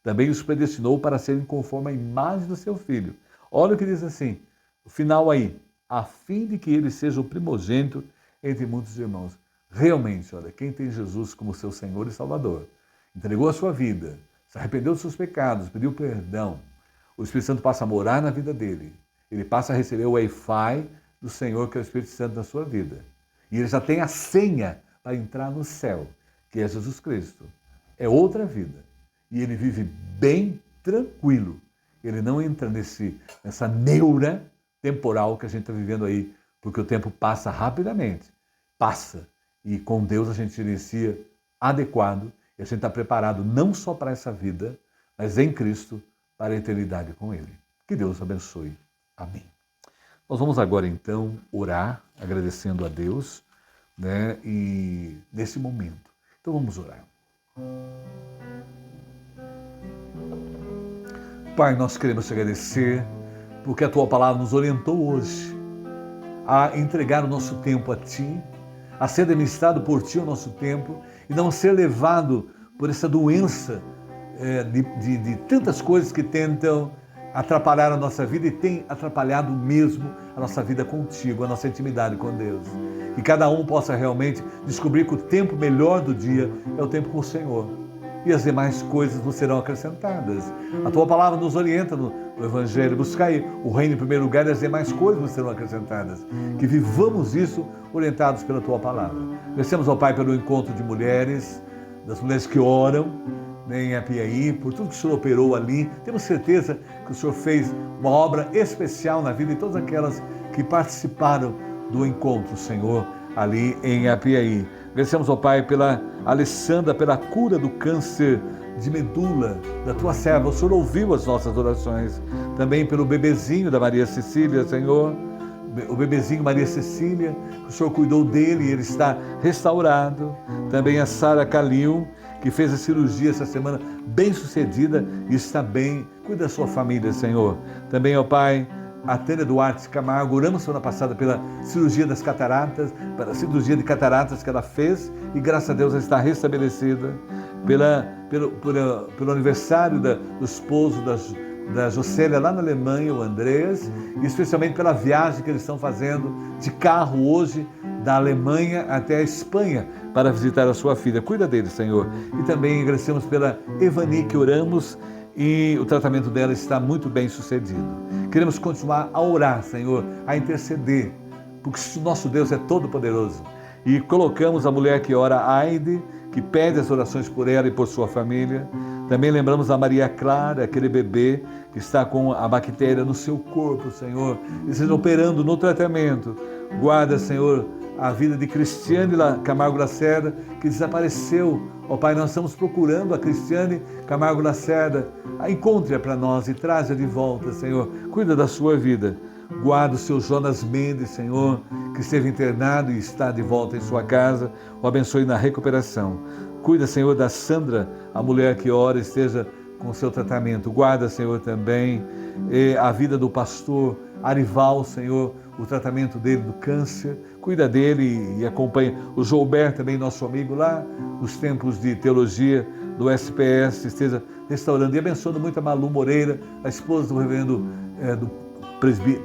também os predestinou para serem conforme a imagem do seu Filho. Olha o que diz assim, o final aí, a fim de que ele seja o primogênito entre muitos irmãos. Realmente, olha, quem tem Jesus como seu Senhor e Salvador, entregou a sua vida, se arrependeu dos seus pecados, pediu perdão, o Espírito Santo passa a morar na vida dele. Ele passa a receber o Wi-Fi do Senhor, que é o Espírito Santo na sua vida. E ele já tem a senha para entrar no céu, que é Jesus Cristo. É outra vida. E ele vive bem tranquilo. Ele não entra nessa neura temporal que a gente está vivendo aí, porque o tempo passa rapidamente. Passa. E com Deus a gente gerencia adequado. E a gente está preparado não só para essa vida, mas em Cristo para a eternidade com Ele. Que Deus abençoe. Amém. Nós vamos agora então orar, agradecendo a Deus, né? E nesse momento. Então vamos orar. Pai, nós queremos te agradecer porque a Tua palavra nos orientou hoje a entregar o nosso tempo a Ti, a ser administrado por Ti o nosso tempo e não ser levado por essa doença de tantas coisas que tentam atrapalhar a nossa vida e tem atrapalhado mesmo a nossa vida contigo, a nossa intimidade com Deus. Que cada um possa realmente descobrir que o tempo melhor do dia é o tempo com o Senhor. E as demais coisas nos serão acrescentadas. A Tua palavra nos orienta no Evangelho. Buscai o reino em primeiro lugar e as demais coisas nos serão acrescentadas. Que vivamos isso orientados pela Tua palavra. Agradecemos ao Pai pelo encontro de mulheres, das mulheres que oram, em Apiaí, por tudo que o Senhor operou ali. Temos certeza que o Senhor fez uma obra especial na vida de todas aquelas que participaram do encontro, Senhor, ali em Apiaí. Agradecemos ao Pai pela Alessandra, pela cura do câncer de medula da Tua serva. O Senhor ouviu as nossas orações. Também pelo bebezinho da Maria Cecília, Senhor. O bebezinho Maria Cecília, o Senhor cuidou dele e ele está restaurado. Também a Sara Calil, que fez a cirurgia essa semana, bem sucedida e está bem. Cuida da sua família, Senhor. Também, ó Pai, a Tânia Duarte Camargo, oramos semana passada pela cirurgia das cataratas, pela cirurgia de cataratas que ela fez e graças a Deus ela está restabelecida. Pelo aniversário do esposo da Jocélia lá na Alemanha, o Andreas, e especialmente pela viagem que eles estão fazendo de carro hoje, da Alemanha até a Espanha, para visitar a sua filha. Cuida dele, Senhor. E também agradecemos pela Evani, que oramos, e o tratamento dela está muito bem sucedido. Queremos continuar a orar, Senhor, a interceder, porque o nosso Deus é todo poderoso. E colocamos a mulher que ora, Aide, que pede as orações por ela e por sua família. Também lembramos a Maria Clara, aquele bebê que está com a bactéria no seu corpo, Senhor, e seja operando no tratamento. Guarda, Senhor, a vida de Cristiane Camargo Lacerda, que desapareceu. Ó Pai, nós estamos procurando a Cristiane Camargo Lacerda. Encontre-a para nós e traze-a de volta, Senhor. Cuida da sua vida. Guarda o seu Jonas Mendes, Senhor, que esteve internado e está de volta em sua casa. O abençoe na recuperação. Cuida, Senhor, da Sandra, a mulher que ora, esteja com o seu tratamento. Guarda, Senhor, também a vida do pastor Arival, Senhor, o tratamento dele do câncer. Cuida dele e acompanha o Joubert, também nosso amigo lá, nos tempos de teologia do SPS, esteja restaurando e abençoando muito a Malu Moreira, a esposa do reverendo,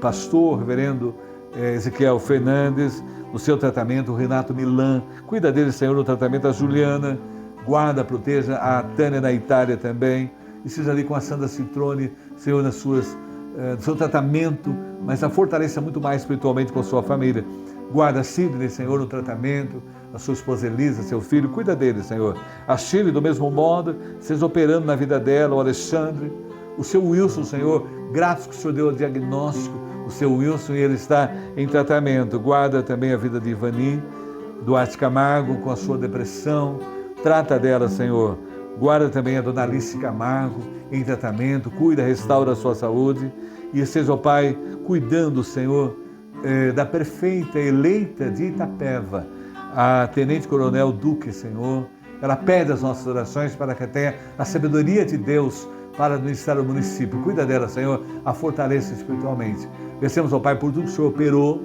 pastor, reverendo Ezequiel Fernandes, no seu tratamento, o Renato Milan. Cuida dele, Senhor, no tratamento, a Juliana. Guarda, proteja a Tânia na Itália também. E seja ali com a Sandra Citrone, Senhor, no seu tratamento, mas a fortaleça muito mais espiritualmente com a sua família. Guarda a Sidney, Senhor, no tratamento, a sua esposa Elisa, seu filho, cuida dele, Senhor. A Shirley, do mesmo modo, seja operando na vida dela, o Alexandre, o seu Wilson, Senhor, graças que o Senhor deu o diagnóstico, o seu Wilson, e ele está em tratamento. Guarda também a vida de Ivani Duarte Camargo com a sua depressão, trata dela, Senhor. Guarda também a dona Alice Camargo em tratamento, cuida, restaura a sua saúde, e seja, ó Pai, cuidando, Senhor, da prefeita eleita de Itapeva, a Tenente Coronel Duque, Senhor. Ela pede as nossas orações para que tenha a sabedoria de Deus para administrar o município. Cuida dela, Senhor, a fortaleça espiritualmente. Agradecemos ao Pai por tudo que o Senhor operou,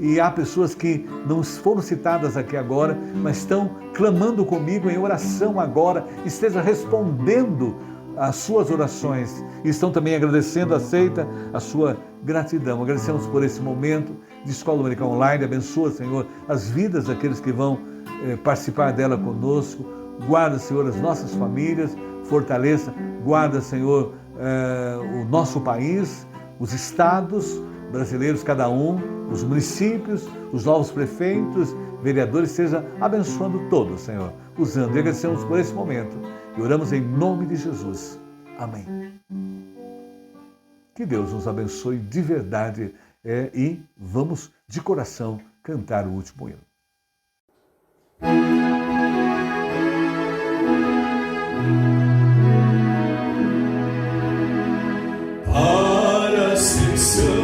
e há pessoas que não foram citadas aqui agora, mas estão clamando comigo em oração agora, esteja respondendo as suas orações, e estão também agradecendo, aceita a sua gratidão. Agradecemos por esse momento de Escola Dominical Online. Abençoa, Senhor, as vidas daqueles que vão participar dela conosco. Guarda, Senhor, as nossas famílias, fortaleça, guarda, Senhor, o nosso país, os estados brasileiros, cada um, os municípios, os novos prefeitos, vereadores, seja abençoando todos, Senhor, usando. E agradecemos por esse momento e oramos em nome de Jesus. Amém. Que Deus nos abençoe de verdade e vamos de coração cantar o último hino. Para ser santo,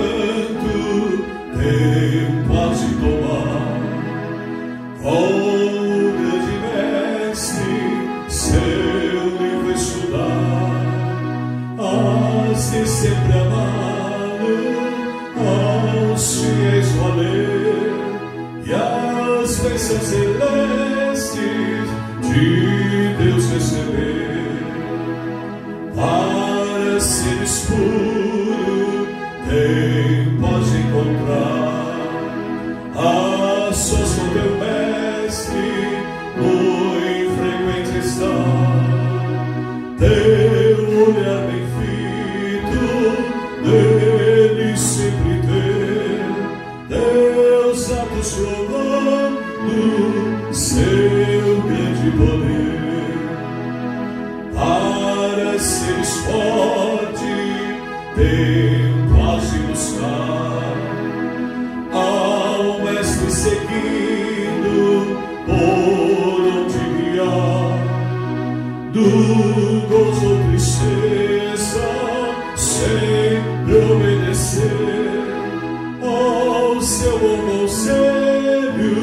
tempo há de tomar, com o grande mestre, seu livro estudar, hás de sempre amá-lo, aos fiéis valer, e as bênçãos celestes de Deus receber. Para seres puro, tempo há de encontrar a sós com teu mestre, muito frequente está. Teu olhar bem fito, dele sempre ter, teus atos provando seu grande poder. Para seres forte, tempo hás de buscar, ao mestre seguindo, por onde guiar, do gozo ou tristeza, sempre obedecer ao seu bom conselho,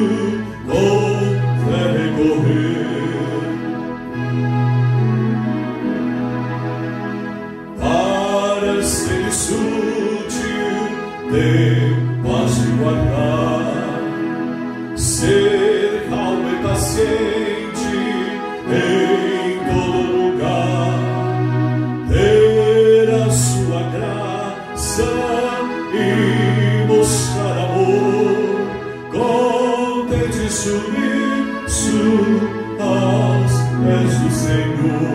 com fé recorrer. Seres útil, tempo hás de guardar, ser calmo e paciente em todo lugar, ter a sua graça e mostrar amor, contente e sumiço aos pés do Senhor.